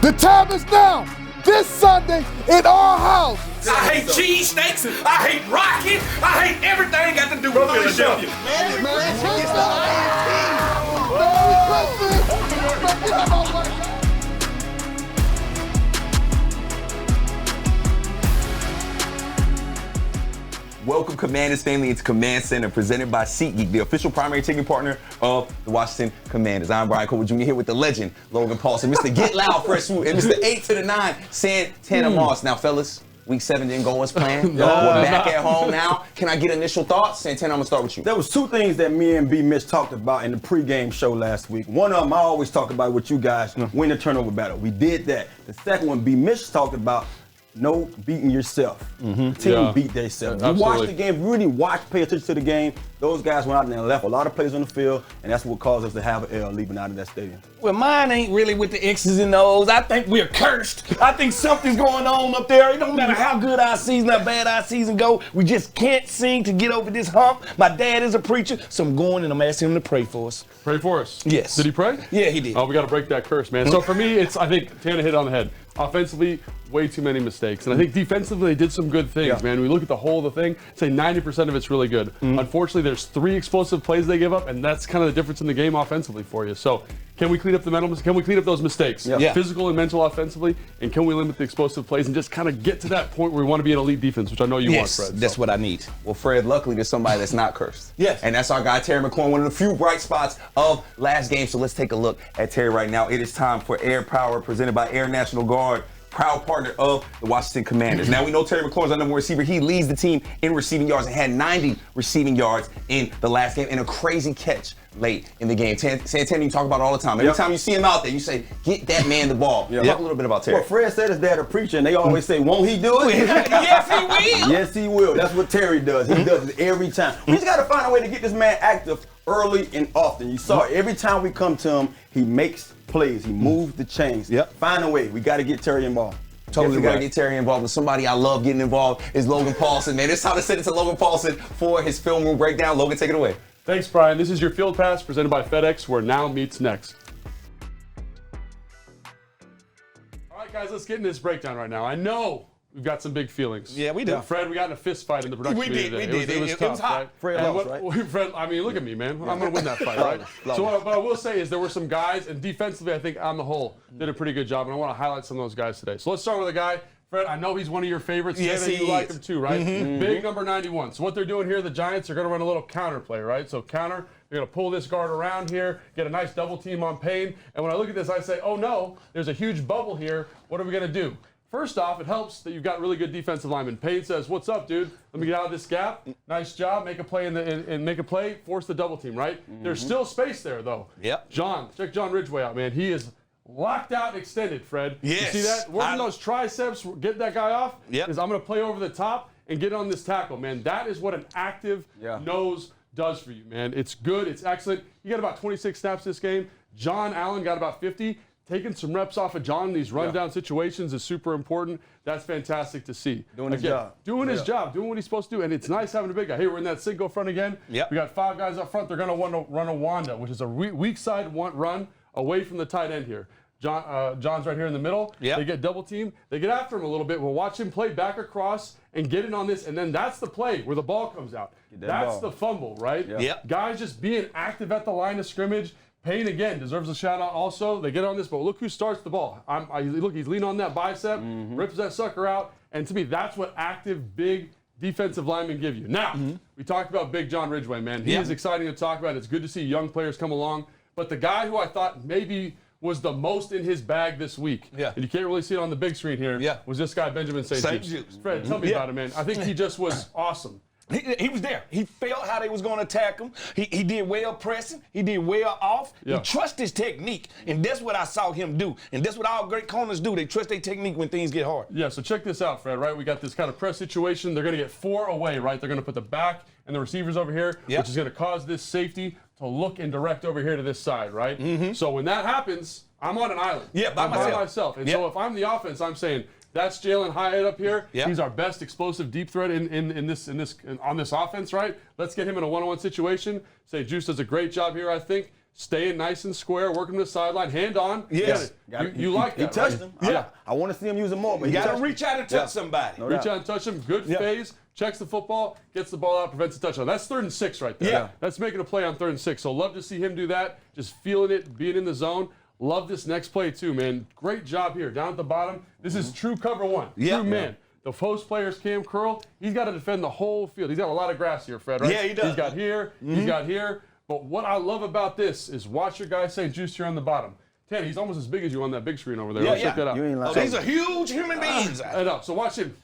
The time is now. This Sunday in our house. I hate cheesesteaks. I hate Rocky. I hate everything got to do with Philadelphia. Welcome, Commanders family, into Command Center, presented by SeatGeek, the official primary ticketing partner of the Washington Commanders. I'm Brian Cole Jr. here with the legend, Logan Paulson, Mr. Get Loud, Fresh Smoot, and Mr. 8 to the 9, Santana Moss. Now, fellas, Week 7 didn't go as planned. We're back at home now. Can I get initial thoughts? Santana, I'm going to start with you. There was two things that me and B. Mitch talked about in the pregame show last week. One of them, I always talk about with you guys, win the turnover battle. We did that. The second one, B. Mitch talked about no beating yourself. Team beat themselves. You watch the game, really pay attention to the game. Those guys went out there and left a lot of players on the field, and that's what caused us to have an L leaving out of that stadium. Well, mine ain't really with the X's and O's. I think we're cursed. I think something's going on up there. It don't matter how good our season, how bad our season go. We just can't seem to get over this hump. My dad is a preacher, so I'm going and I'm asking him to pray for us. Pray for us? Yes. Did he pray? Yeah, he did. Oh, we got to break that curse, man. So for me, I think Tana hit it on the head. Offensively, way too many mistakes. And I think defensively, they did some good things, man. We look at the whole of the thing, say 90% of it's really good. Unfortunately, there's 3 explosive plays they give up, and that's kind of the difference in the game offensively for you. So can we clean up can we clean up those mistakes? Physical and mental offensively, and can we limit the explosive plays and just kind of get to that point where we want to be an elite defense, which I know you want, Fred. That's what I need. Well, Fred, luckily there's somebody that's not cursed. Yes. And that's our guy, Terry McLaurin, one of the few bright spots of last game. So let's take a look at Terry right now. It is time for Air Power, presented by Air National Guard, proud partner of the Washington Commanders. Now, we know Terry McLaurin's our number one receiver. He leads the team in receiving yards and had 90 receiving yards in the last game and a crazy catch late in the game. Santana, you talk about it all the time. Every time you see him out there, you say, get that man the ball. Talk a little bit about Terry. Well, Fred said his dad a preacher, and they always say, won't he do it? Yes, he will. Yes, he will. That's what Terry does. He does it every time. We just got to find a way to get this man active early and often. You saw it. Every time we come to him, he makes plays. He moves the chains. Find a way. We got to get Terry involved. Totally got to get Terry involved. And somebody I love getting involved is Logan Paulson, man. It's time to send it to Logan Paulson for his film room breakdown. Logan, take it away. Thanks, Brian. This is your Field Pass presented by FedEx, where now meets next. All right, guys, let's get into this breakdown right now. I know we've got some big feelings. Yeah, we do. Fred, we got in a fist fight in the production meeting today. We did. It was tough, was hot. right? Fred lost, right? Fred, I mean, look at me, man. I'm going to win that fight, right? So what I will say is there were some guys, and defensively, I think on the whole, did a pretty good job, and I want to highlight some of those guys today. So let's start with a guy. Fred, I know he's one of your favorites. Yes, you he like is. him too, right? Big number 91. So what they're doing here, the Giants are going to run a little counter play, right? So counter, they're going to pull this guard around here, get a nice double team on Payne. And when I look at this, I say, oh no, there's a huge bubble here. What are we going to do? First off, it helps that you've got really good defensive linemen. Payne says, what's up, dude? Let me get out of this gap. Nice job. Make a play and make a play. Force the double team, right? There's still space there, though. Yep. Check John Ridgway out, man. He is locked out and extended, Fred. Yes. You see that? Working those triceps, get that guy off. Yep. Is I'm going to play over the top and get on this tackle, man. That is what an active nose does for you, man. It's good. It's excellent. He got about 26 snaps this game. John Allen got about 50. Taking some reps off of John in these rundown situations is super important. That's fantastic to see. Doing his job. Doing his job, doing what he's supposed to do. And it's nice having a big guy. Hey, we're in that Cinco front again. Yep. We got 5 guys up front. They're going to want to run a Wanda, which is a weak side run away from the tight end here. John's right here in the middle. They get double team. They get after him a little bit. We'll watch him play back across and get in on this. And then that's the play where the ball comes out. That's the fumble, right? Guys just being active at the line of scrimmage. Payne, again, deserves a shout-out also. They get on this, but look who starts the ball. Look, he's leaning on that bicep, rips that sucker out, and to me, that's what active, big defensive linemen give you. Now, we talked about Big John Ridgway, man. He is exciting to talk about. It's good to see young players come along. But the guy who I thought maybe was the most in his bag this week, and you can't really see it on the big screen here, was this guy, Benjamin St. Juste. Fred, tell me about him, man. I think he just was awesome. He was there. He felt how they was going to attack him. He did well pressing. He did well off. He trusts his technique, and that's what I saw him do. And that's what all great corners do. They trust their technique when things get hard. Yeah, so check this out, Fred, right? We got this kind of press situation. They're going to get 4 away, right? They're going to put the back and the receivers over here, which is going to cause this safety to look and direct over here to this side, right? So when that happens, I'm on an island. By myself. And so if I'm the offense, I'm saying, that's Jalen Hyatt up here. He's our best explosive deep threat on this offense, right? Let's get him in a one-on-one situation. Say Juice does a great job here, I think. staying nice and square, working the sideline, hand on. Yes. You like that, He touched right? him. Yeah. I want to see him use him more, but You he got to touched reach out and touch somebody. Reach out and touch him. Good phase. Checks the football, gets the ball out, prevents a touchdown. That's 3rd and 6 right there. Yeah. That's making a play on 3rd and 6. So love to see him do that. Just feeling it, being in the zone. Love this next play too, man. Great job here. Down at the bottom. This is true cover 1. True man. The post player's Cam Curl. He's got to defend the whole field. He's got a lot of grass here, Fred, right? Yeah, he does. He's got here. He's got here. But what I love about this is watch your guy say juice here on the bottom. Tanny, he's almost as big as you on that big screen over there. Let's check that out. You ain't lying. These are huge human beings. I know. So watch him.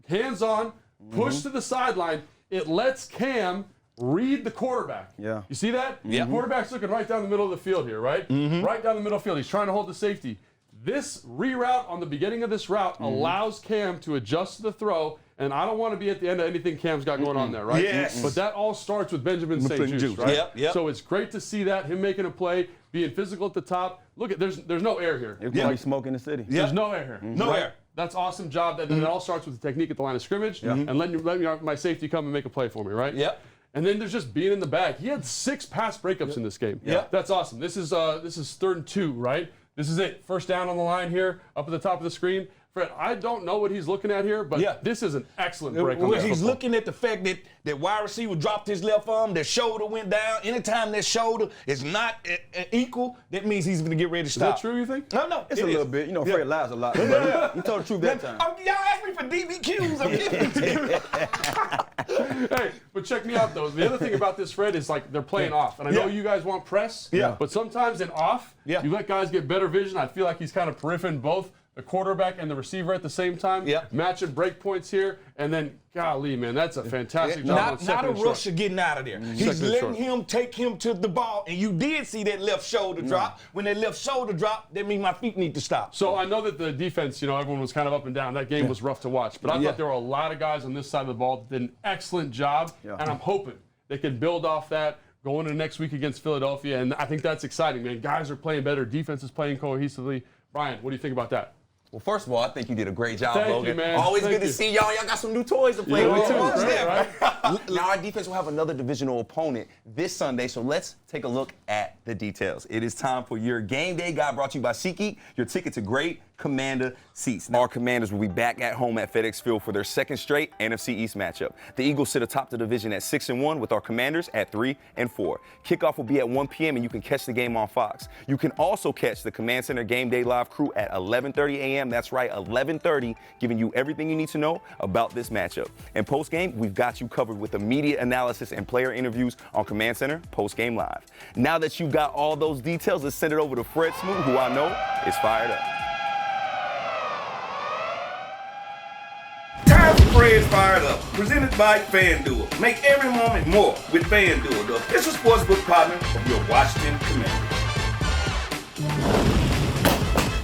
Hands on, push to the sideline. It lets Cam read the quarterback. Yeah. You see that? Yeah. The quarterback's looking right down the middle of the field here, right? Right down the middle of the field. He's trying to hold the safety. This reroute on the beginning of this route allows Cam to adjust to the throw, and I don't want to be at the end of anything Cam's got going on there, right? Yes. But that all starts with Benjamin St. Juste, right? Yep. So it's great to see that, him making a play, being physical at the top. Look at, there's no air here. It's gonna be smoke in the city. There's no air here. No air. That's awesome job. That it all starts with the technique at the line of scrimmage and letting my safety come and make a play for me, right? Yep. And then there's just being in the bag. He had 6 pass breakups in this game. Yep. That's awesome. This is 3rd and 2, right? This is it. First down on the line here, up at the top of the screen. Fred, I don't know what he's looking at here, but this is an excellent break on Well, this he's football. looking at the fact that wide receiver dropped his left arm, their shoulder went down. Anytime their shoulder is not equal, that means he's going to get ready to stop. Is that true, you think? No, It's it a is. little bit. You know, Fred lies a lot. But he told the truth that time. Y'all asked me for DBQs. I'm giving it to you. Hey, but check me out, though. The other thing about this, Fred, is like they're playing off. And I know you guys want press, but sometimes in off, you let guys get better vision. I feel like he's kind of periffering both the quarterback and the receiver at the same time. Matching break points here. And then, golly, man, that's a fantastic job on Not second a and short. rush of getting out of there. He's Second and letting short. him take him to the ball. And you did see that left shoulder drop. When that left shoulder drop, that means my feet need to stop. So I know that the defense, everyone was kind of up and down. That game was rough to watch. But I thought there were a lot of guys on this side of the ball that did an excellent job. And I'm hoping they can build off that going into next week against Philadelphia. And I think that's exciting, man. Guys are playing better. Defense is playing cohesively. Brian, what do you think about that? Well, first of all, I think you did a great job, Thank you, Logan. man. Always Thank good to you. see y'all. Y'all got some new toys to play Yeah, with. me too. What's Right, that? Now, our defense will have another divisional opponent this Sunday, so let's take a look at the details. It is time for your game day guide brought to you by SeatGeek, your ticket to great Commander seats. Now, our Commanders will be back at home at FedExField for their second straight NFC East matchup. The Eagles sit atop the division at 6-1 with our Commanders at 3-4. Kickoff will be at 1 p.m. and you can catch the game on Fox. You can also catch the Command Center Game Day Live crew at 11:30 a.m. That's right, 11:30, giving you everything you need to know about this matchup. And post-game, we've got you covered with immediate analysis and player interviews on Command Center Post-Game Live. Now that you've got all those details, let's send it over to Fred Smoot, who I know is fired up. Time for Fred's Fired Up, presented by FanDuel. Make every moment more with FanDuel, the official sportsbook partner of your Washington Commanders.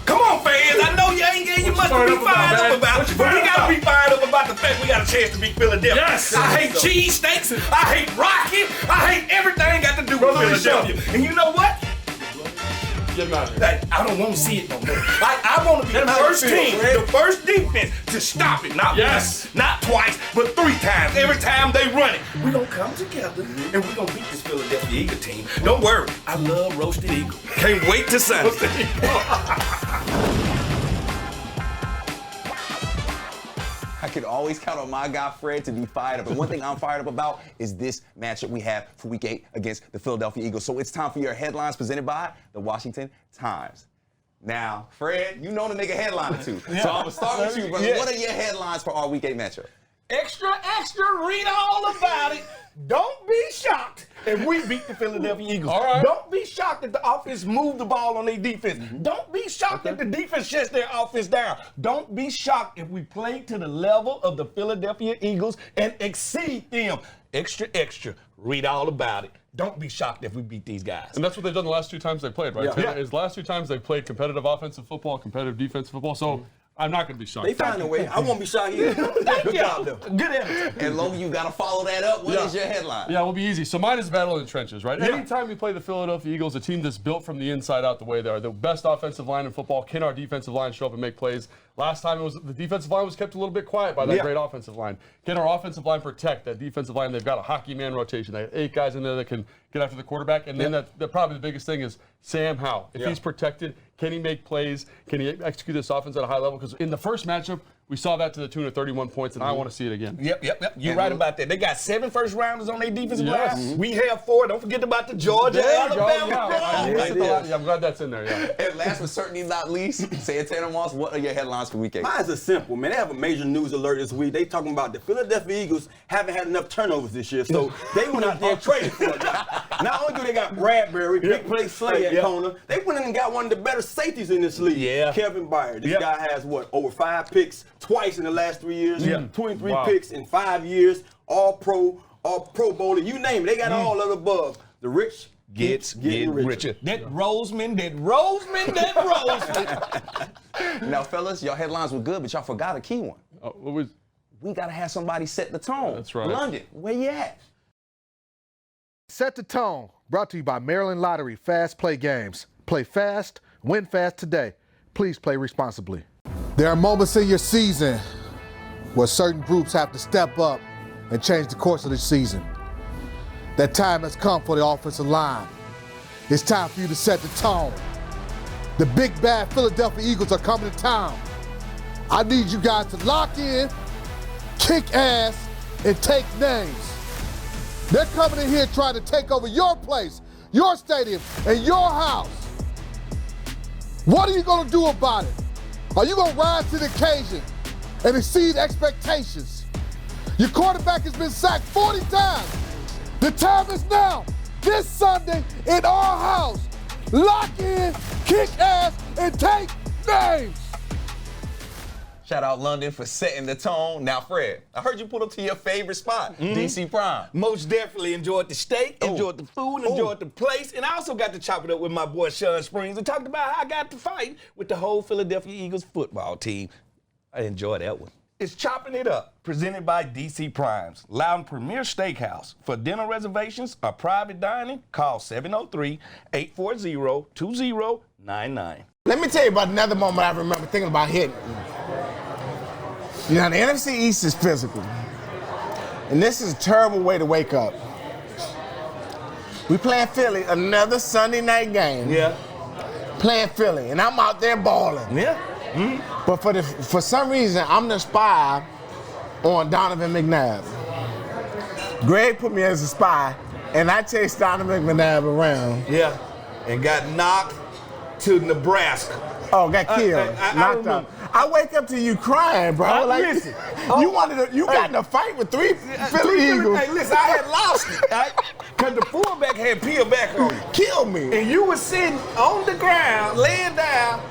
Come on, fans! I know you ain't getting, you must be fired up about it, but we gotta be fired up about the fact we got a chance to beat Philadelphia. Yes! I hate cheesesteaks, I hate Rocky, I hate everything got to do with Philadelphia. And you know what? Get him out of here. Like, I don't want to see it no more. I want to be the first team, the first defense to stop it. Not once, not twice, but 3 times. Every time they run it, we're going to come together and we're going to beat this Philadelphia Eagle team. Don't worry, I love roasted eagle. Can't wait to Sunday. I could always count on my guy Fred to be fired up. And one thing I'm fired up about is this matchup we have for Week 8 against the Philadelphia Eagles. So it's time for your headlines presented by the Washington Times. Now, Fred, you know to make a headline or two. So I'm going to start with you, brother. What are your headlines for our Week 8 matchup? Extra, extra, read all about it. Don't be shocked if we beat the Philadelphia Eagles. All right. Don't be shocked if the offense moved the ball on their defense. Don't be shocked if the defense shuts their offense down. Don't be shocked if we play to the level of the Philadelphia Eagles and exceed them. Extra, extra, read all about it. Don't be shocked if we beat these guys. And that's what they've done the last 2 times they played, right? Yeah. Is the last 2 times they played competitive offensive football, competitive defensive football. So I'm not going to be shocked. They find a way. I won't be shocked either. Good job, though. Good answer. And Logan, you got to follow that up. What is your headline? Yeah, it will be easy. So mine is battle in the trenches, right? Anytime we play the Philadelphia Eagles, a team that's built from the inside out the way they are, the best offensive line in football, can our defensive line show up and make plays? Last time the defensive line was kept a little bit quiet by that great offensive line. Can our offensive line protect that defensive line? They've got a hockey man rotation. They have 8 guys in there that can get after the quarterback. And then that probably the biggest thing is Sam Howell. If he's protected, can he make plays? Can he execute this offense at a high level? Because in the first matchup, we saw that to the tune of 31 points, and I want to see it again. Yep. You're right about that. They got 7 first-rounders on their defensive line. We have 4. Don't forget about the Georgia, Alabama. I'm glad that's in there, And last but certainly not least, Santana Moss, what are your headlines for week 8? Mine's are simple, man. They have a major news alert this week. They talking about the Philadelphia Eagles haven't had enough turnovers this year, so they went out there and traded for a guy. Not only do they got Bradbury, big play Slay at corner, they went in and got one of the better safeties in this league, Kevin Byard. This guy has, over 5 picks twice in the last 3 years, 23 picks in 5 years, all pro bowler, you name it. They got all of the above. The rich getting richer. That Roseman. Now, fellas, your headlines were good, but y'all forgot a key one. What was? We got to have somebody set the tone. That's right. London, where you at? Set the tone. Brought to you by Maryland Lottery Fast Play Games. Play fast, win fast today. Please play responsibly. There are moments in your season where certain groups have to step up and change the course of the season. That time has come for the offensive line. It's time for you to set the tone. The big bad Philadelphia Eagles are coming to town. I need you guys to lock in, kick ass, and take names. They're coming in here trying to take over your place, your stadium, and your house. What are you gonna do about it? Are you gonna rise to the occasion and exceed expectations? Your quarterback has been sacked 40 times. The time is now, this Sunday in our house. Lock in, kick ass, and take names. Shout out London for setting the tone. Now, Fred, I heard you pulled up to your favorite spot, DC Prime. Most definitely enjoyed the steak, enjoyed the food, enjoyed the place, and I also got to chop it up with my boy Sean Springs and talked about how I got to fight with the whole Philadelphia Eagles football team. I enjoyed that one. It's Chopping It Up, presented by DC Primes, Loudon Premier Steakhouse. For dinner reservations or private dining, call 703-840-2099. Let me tell you about another moment I remember thinking about hitting. You know, the NFC East is physical. And this is a terrible way to wake up. We playing Philly, another Sunday night game. Playing Philly, and I'm out there balling. But for some reason, I'm the spy on Donovan McNabb. Greg put me as a spy, and I chased Donovan McNabb around. And got knocked to Nebraska. Oh, got killed. Knocked out. I wake up to you crying, bro. Listen. You got in a fight with 3 Philly Eagles. Hey, listen, I had lost it. Because the fullback had peeled back on you. Killed me. And you were sitting on the ground, laying down,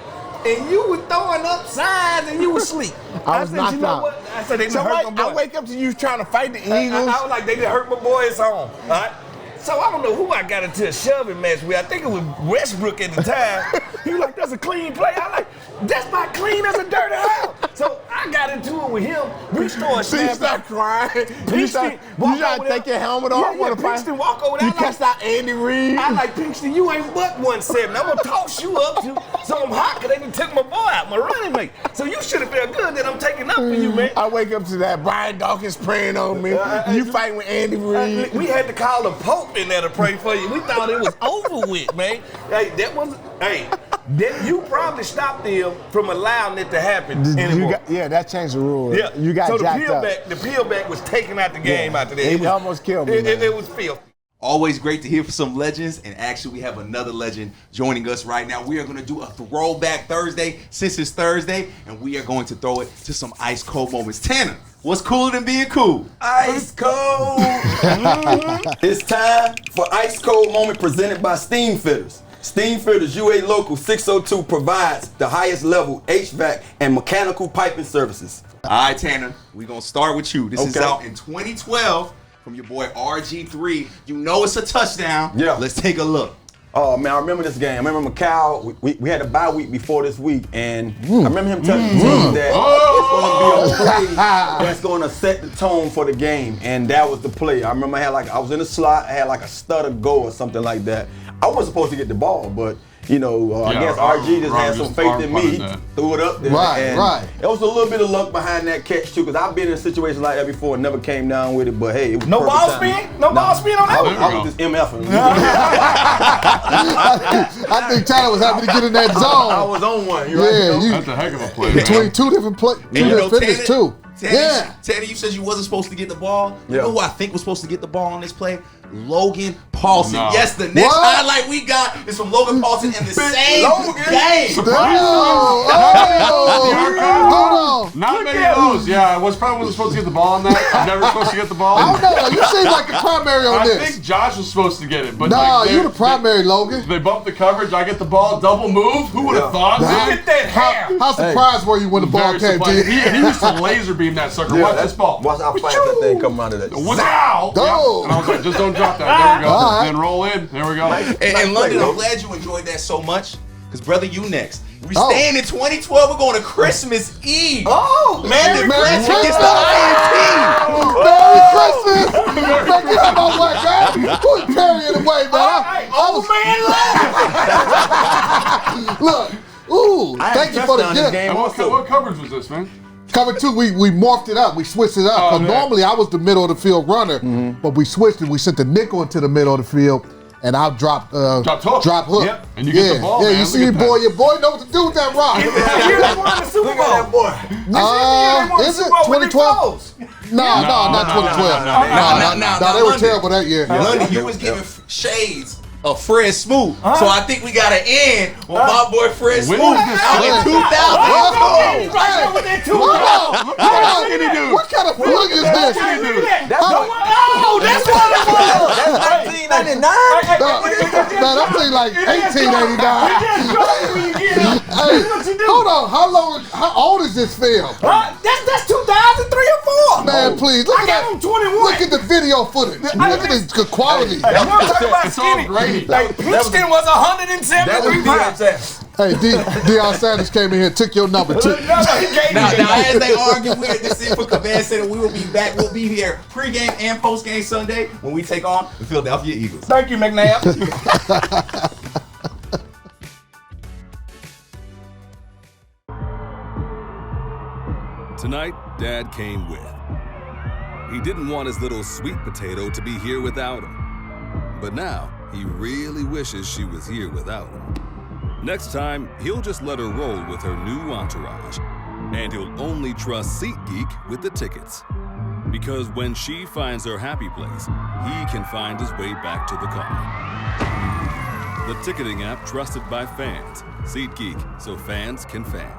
and you were throwing up signs and you were asleep. I was knocked you know out. What? I said, they didn't hurt my boy. I wake up to you trying to fight the Eagles. I was like, they didn't hurt my boy, it's on. All right? So I don't know who I got into a shoving match with. I think it was Westbrook at the time. He was like, that's a clean play. I like, that's not clean, that's a dirty out. So I got into it with him. We started So you start crying. You try to take your helmet off. Pinkston walk over there. You cussed out Andy Reid. I like, Pinkston, you ain't but 170. I'm going to toss you up to some hot because they done took my boy out, my running mate. So you should have felt good that I'm taking up for you, man. I wake up to that. Brian Dawkins praying on me. You fighting with Andy Reid. We had to call the Pope in there to pray for you. We thought it was over with, man. You probably stopped them from allowing it to happen anymore. That changed the rule. Yeah. You got so jacked up. The peelback was taken out the game after that. It almost killed me. It was filthy. Always great to hear from some legends, and actually we have another legend joining us right now. We are going to do a Throwback Thursday since it's Thursday, and we are going to throw it to some ice cold moments. Tanner, what's cooler than being cool? Ice cold. It's time for Ice Cold Moment presented by Steam Fitters. Steam Fitters UA Local 602 provides the highest level HVAC and mechanical piping services. All right, Tanner, we're going to start with you. This is out in 2012 from your boy RG3. You know it's a touchdown. Yeah. Let's take a look. Oh man, I remember this game. I remember Macau. We had a bye week before this week, and I remember him telling the team that it's going to be a play that's going to set the tone for the game, and that was the play. I remember I was in the slot. I had like a stutter go or something like that. I wasn't supposed to get the ball, but I guess RG just had some faith in me. He threw it up there. Right. It was a little bit of luck behind that catch too, because I've been in situations like that before and never came down with it. But hey, it was No perfect ball timing. spin? No ball spin on that one? I was just MFing. I think Tyler was happy to get in that zone. I was on one. That's a heck of a play. Between two different defenders too. Tanner, you said you wasn't supposed to get the ball. You know who I think was supposed to get the ball on this play? Logan Paulson. No. Yes, the next highlight we got is from Logan Paulson in the same game. Hold on. Not many of those. Yeah, I probably wasn't supposed to get the ball on that. I'm never supposed to get the ball. I don't know. You seem like the primary on this. I think Josh was supposed to get it, but you the primary, Logan. They bumped the coverage. I get the ball, double move. Who would have thought? Look at that hair. How surprised were you when the ball came to you? He used to laser beam that sucker. Watch this ball. Watch how fast that thing come out of that. Wow! Go. And I was like, just don't drop that. There we go. Then roll in. There we go. And London, I'm glad you enjoyed that so much. Because, brother, you next. We staying in 2012. We're going to Christmas Eve. Merry Christmas gets the INT. Merry Christmas. Man, get out my way, man. Who's carrying away, man? Look. Ooh, thank you for the gift. What coverage was this, man? Cover two, we morphed it up. We switched it up. Normally, I was the middle of the field runner, but we switched it. We sent the nickel into the middle of the field, and I dropped hook. Yep. And you get the ball, man. You see your boy know what to do with that rock. Look at that boy. Is it 2012? No, not 2012. No, they were terrible that year. London, you was giving shades of Fred Smoot. So I think we got to end with my boy Fred Smoot out in 2002. What kind of plug is this? That's what it was. That's 1999. Man, I'm saying like 1889. Hey, hold on. How old is this film? That's 2003 or 4. Man, please look I at got that. him 21. Look at the video footage. Look at the quality. Hey, you want to talk about It's all skinny? grainy. Like, Princeton was 173 pounds. Hey, Deion Sanders came in here and took your number too. Now, as they argue, we're at the Seafood Command Center. We will be back. We'll be here pregame and postgame Sunday when we take on the Philadelphia Eagles. Thank you, McNabb. Tonight, Dad came with. He didn't want his little sweet potato to be here without him. But now, he really wishes she was here without him. Next time, he'll just let her roll with her new entourage. And he'll only trust SeatGeek with the tickets. Because when she finds her happy place, he can find his way back to the car. The ticketing app trusted by fans. SeatGeek, so fans can fan.